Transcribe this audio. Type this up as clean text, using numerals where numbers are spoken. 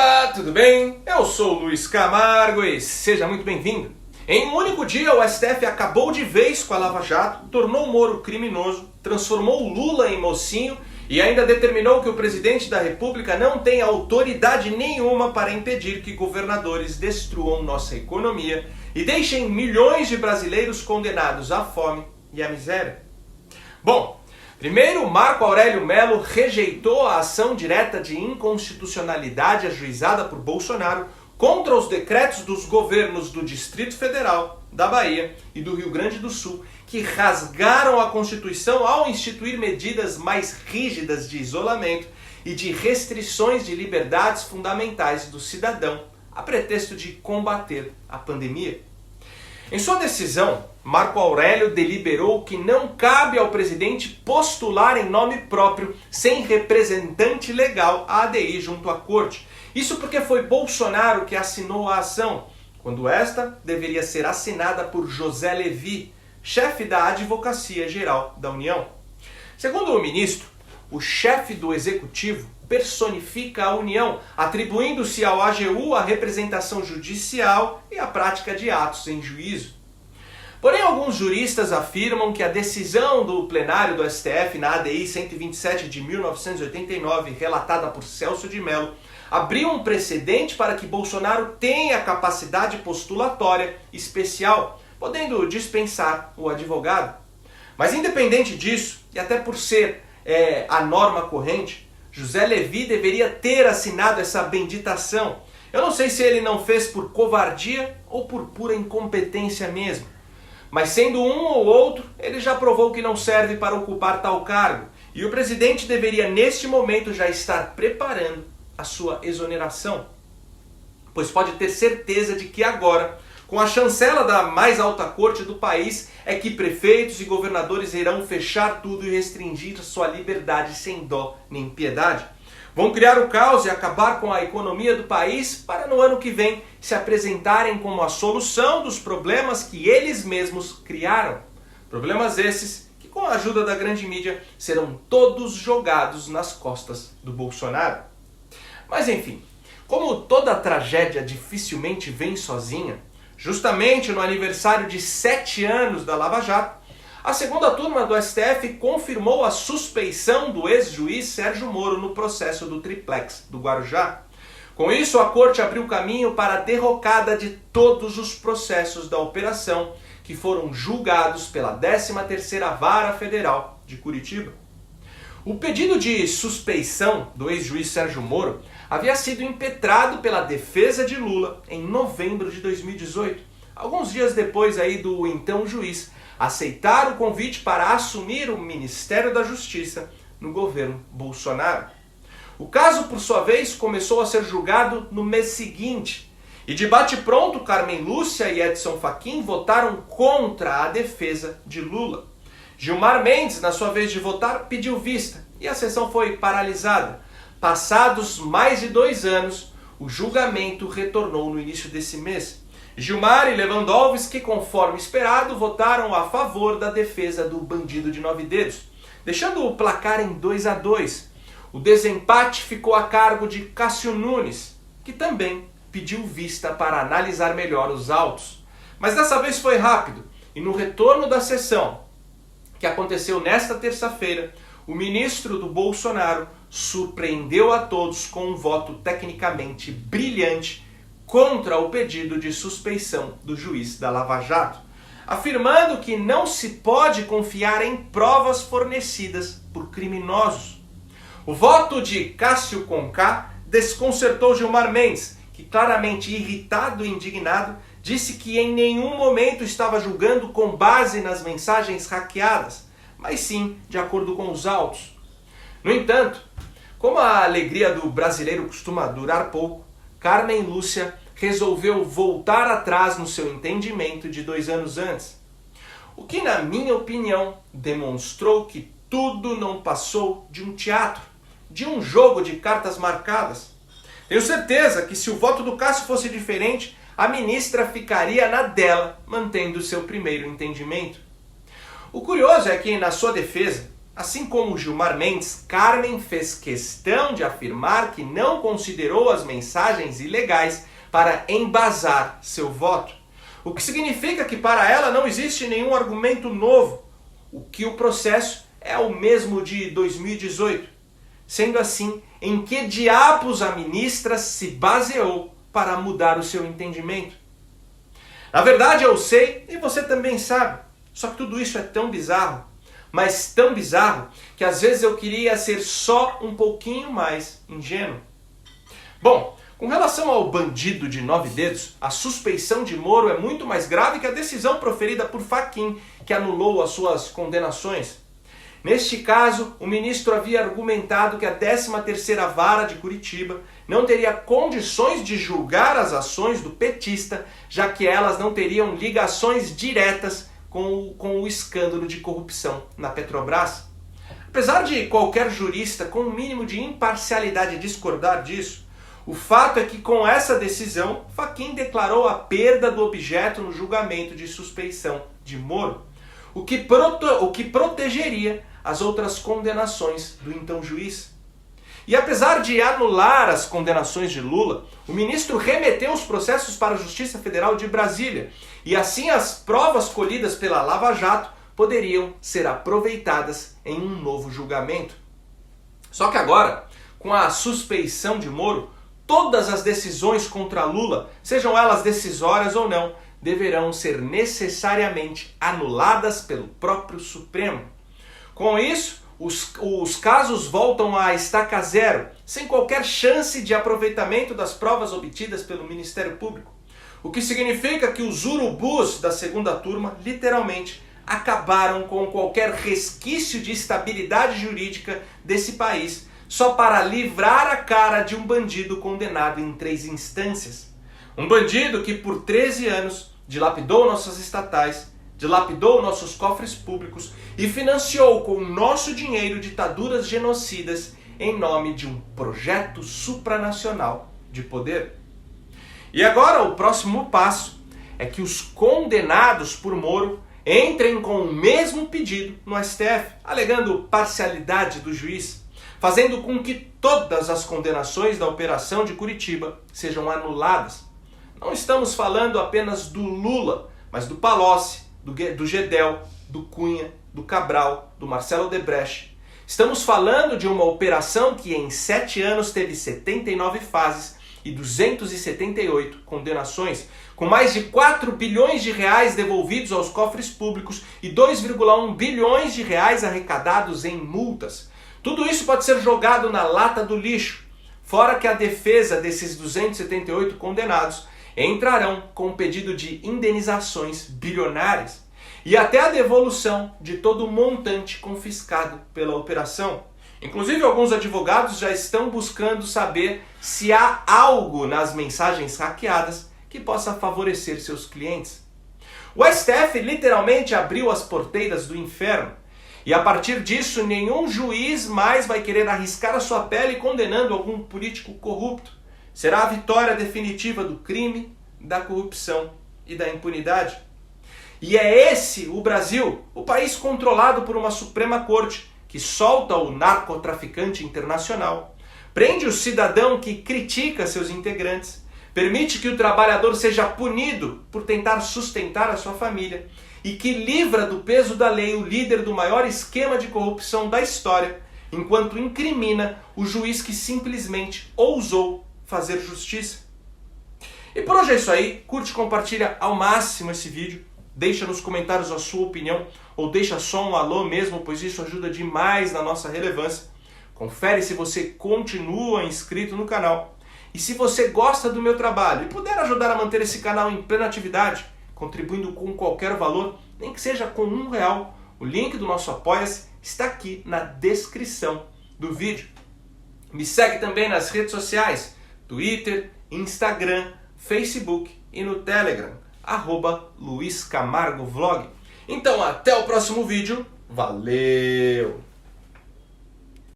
Opa, tudo bem? Eu sou o Luiz Camargo e seja muito bem-vindo. Em um único dia, o STF acabou de vez com a Lava Jato, tornou o Moro criminoso, transformou o Lula em mocinho e ainda determinou que o presidente da República não tem autoridade nenhuma para impedir que governadores destruam nossa economia e deixem milhões de brasileiros condenados à fome e à miséria. Bom, primeiro, Marco Aurélio Mello rejeitou a ação direta de inconstitucionalidade ajuizada por Bolsonaro contra os decretos dos governos do Distrito Federal, da Bahia e do Rio Grande do Sul, que rasgaram a Constituição ao instituir medidas mais rígidas de isolamento e de restrições de liberdades fundamentais do cidadão, a pretexto de combater a pandemia. Em sua decisão, Marco Aurélio deliberou que não cabe ao presidente postular em nome próprio, sem representante legal, a ADI junto à corte. Isso porque foi Bolsonaro que assinou a ação, quando esta deveria ser assinada por José Levi, chefe da Advocacia Geral da União. Segundo o ministro, o chefe do Executivo personifica a União, atribuindo-se ao AGU a representação judicial e a prática de atos em juízo. Porém, alguns juristas afirmam que a decisão do plenário do STF na ADI 127 de 1989, relatada por Celso de Mello, abriu um precedente para que Bolsonaro tenha capacidade postulatória especial, podendo dispensar o advogado. Mas independente disso, e até por ser a norma corrente, José Levi deveria ter assinado essa bendita. Eu não sei se ele não fez por covardia ou por pura incompetência mesmo. Mas sendo um ou outro, ele já provou que não serve para ocupar tal cargo. E o presidente deveria neste momento já estar preparando a sua exoneração. Pois pode ter certeza de que agora, com a chancela da mais alta corte do país, é que prefeitos e governadores irão fechar tudo e restringir sua liberdade sem dó nem piedade. Vão criar o caos e acabar com a economia do país para no ano que vem se apresentarem como a solução dos problemas que eles mesmos criaram. Problemas esses que, com a ajuda da grande mídia, serão todos jogados nas costas do Bolsonaro. Mas enfim, como toda tragédia dificilmente vem sozinha, justamente no aniversário de 7 anos da Lava Jato, a segunda turma do STF confirmou a suspeição do ex-juiz Sérgio Moro no processo do Triplex do Guarujá. Com isso, a corte abriu caminho para a derrocada de todos os processos da operação que foram julgados pela 13ª Vara Federal de Curitiba. O pedido de suspeição do ex-juiz Sérgio Moro havia sido impetrado pela defesa de Lula em novembro de 2018, alguns dias depois do então juiz aceitar o convite para assumir o Ministério da Justiça no governo Bolsonaro. O caso, por sua vez, começou a ser julgado no mês seguinte, e de bate-pronto, Carmen Lúcia e Edson Fachin votaram contra a defesa de Lula. Gilmar Mendes, na sua vez de votar, pediu vista, e a sessão foi paralisada. Passados mais de 2 anos, o julgamento retornou no início desse mês. Gilmar e Lewandowski, conforme esperado, votaram a favor da defesa do bandido de 9 dedos, deixando o placar em 2-2. O desempate ficou a cargo de Cássio Nunes, que também pediu vista para analisar melhor os autos. Mas dessa vez foi rápido, e no retorno da sessão, que aconteceu nesta terça-feira, o ministro do Bolsonaro surpreendeu a todos com um voto tecnicamente brilhante contra o pedido de suspeição do juiz da Lava Jato, afirmando que não se pode confiar em provas fornecidas por criminosos. O voto de Cássio Conká desconcertou Gilmar Mendes, que claramente irritado e indignado, disse que em nenhum momento estava julgando com base nas mensagens hackeadas, mas sim de acordo com os autos. No entanto, como a alegria do brasileiro costuma durar pouco, Carmen Lúcia resolveu voltar atrás no seu entendimento de 2 anos antes. O que, na minha opinião, demonstrou que tudo não passou de um teatro, de um jogo de cartas marcadas. Tenho certeza que se o voto do Cássio fosse diferente, a ministra ficaria na dela, mantendo seu primeiro entendimento. O curioso é que, na sua defesa, Assim como Gilmar Mendes, Carmen fez questão de afirmar que não considerou as mensagens ilegais para embasar seu voto. O que significa que para ela não existe nenhum argumento novo, o que o processo é o mesmo de 2018. Sendo assim, em que diabos a ministra se baseou para mudar o seu entendimento? Na verdade eu sei, e você também sabe, só que tudo isso é tão bizarro, mas tão bizarro, que às vezes eu queria ser só um pouquinho mais ingênuo. Bom, com relação ao bandido de 9 dedos, a suspeição de Moro é muito mais grave que a decisão proferida por Fachin, que anulou as suas condenações. Neste caso, o ministro havia argumentado que a 13ª Vara de Curitiba não teria condições de julgar as ações do petista, já que elas não teriam ligações diretas com o escândalo de corrupção na Petrobras. Apesar de qualquer jurista com um mínimo de imparcialidade discordar disso, o fato é que com essa decisão, Fachin declarou a perda do objeto no julgamento de suspeição de Moro, o que protegeria as outras condenações do então juiz. E apesar de anular as condenações de Lula, o ministro remeteu os processos para a Justiça Federal de Brasília, e assim as provas colhidas pela Lava Jato poderiam ser aproveitadas em um novo julgamento. Só que agora, com a suspeição de Moro, todas as decisões contra Lula, sejam elas decisórias ou não, deverão ser necessariamente anuladas pelo próprio Supremo. Com isso, os casos voltam à estaca zero, sem qualquer chance de aproveitamento das provas obtidas pelo Ministério Público. O que significa que os urubus da segunda turma, literalmente, acabaram com qualquer resquício de estabilidade jurídica desse país, só para livrar a cara de um bandido condenado em 3 instâncias. Um bandido que por 13 anos dilapidou nossas estatais, dilapidou nossos cofres públicos e financiou com o nosso dinheiro ditaduras genocidas em nome de um projeto supranacional de poder. E agora o próximo passo é que os condenados por Moro entrem com o mesmo pedido no STF, alegando parcialidade do juiz, fazendo com que todas as condenações da Operação de Curitiba sejam anuladas. Não estamos falando apenas do Lula, mas do Palocci, do Gedel, do Cunha, do Cabral, do Marcelo Odebrecht. Estamos falando de uma operação que em 7 anos teve 79 fases e 278 condenações, com mais de 4 bilhões de reais devolvidos aos cofres públicos e 2,1 bilhões de reais arrecadados em multas. Tudo isso pode ser jogado na lata do lixo, fora que a defesa desses 278 condenados entrarão com um pedido de indenizações bilionárias e até a devolução de todo o montante confiscado pela operação. Inclusive, alguns advogados já estão buscando saber se há algo nas mensagens hackeadas que possa favorecer seus clientes. O STF literalmente abriu as porteiras do inferno, e a partir disso nenhum juiz mais vai querer arriscar a sua pele condenando algum político corrupto. Será a vitória definitiva do crime, da corrupção e da impunidade. E é esse o Brasil, o país controlado por uma Suprema Corte que solta o narcotraficante internacional, prende o cidadão que critica seus integrantes, permite que o trabalhador seja punido por tentar sustentar a sua família e que livra do peso da lei o líder do maior esquema de corrupção da história, enquanto incrimina o juiz que simplesmente ousou fazer justiça. E por hoje é isso aí. Curte e compartilha ao máximo esse vídeo. Deixa nos comentários a sua opinião ou deixa só um alô mesmo, pois isso ajuda demais na nossa relevância. Confere se você continua inscrito no canal. E se você gosta do meu trabalho e puder ajudar a manter esse canal em plena atividade, contribuindo com qualquer valor, nem que seja com R$1, o link do nosso Apoia-se está aqui na descrição do vídeo. Me segue também nas redes sociais, Twitter, Instagram, Facebook e no Telegram, @LuizCamargoVlog. Então até o próximo vídeo, valeu!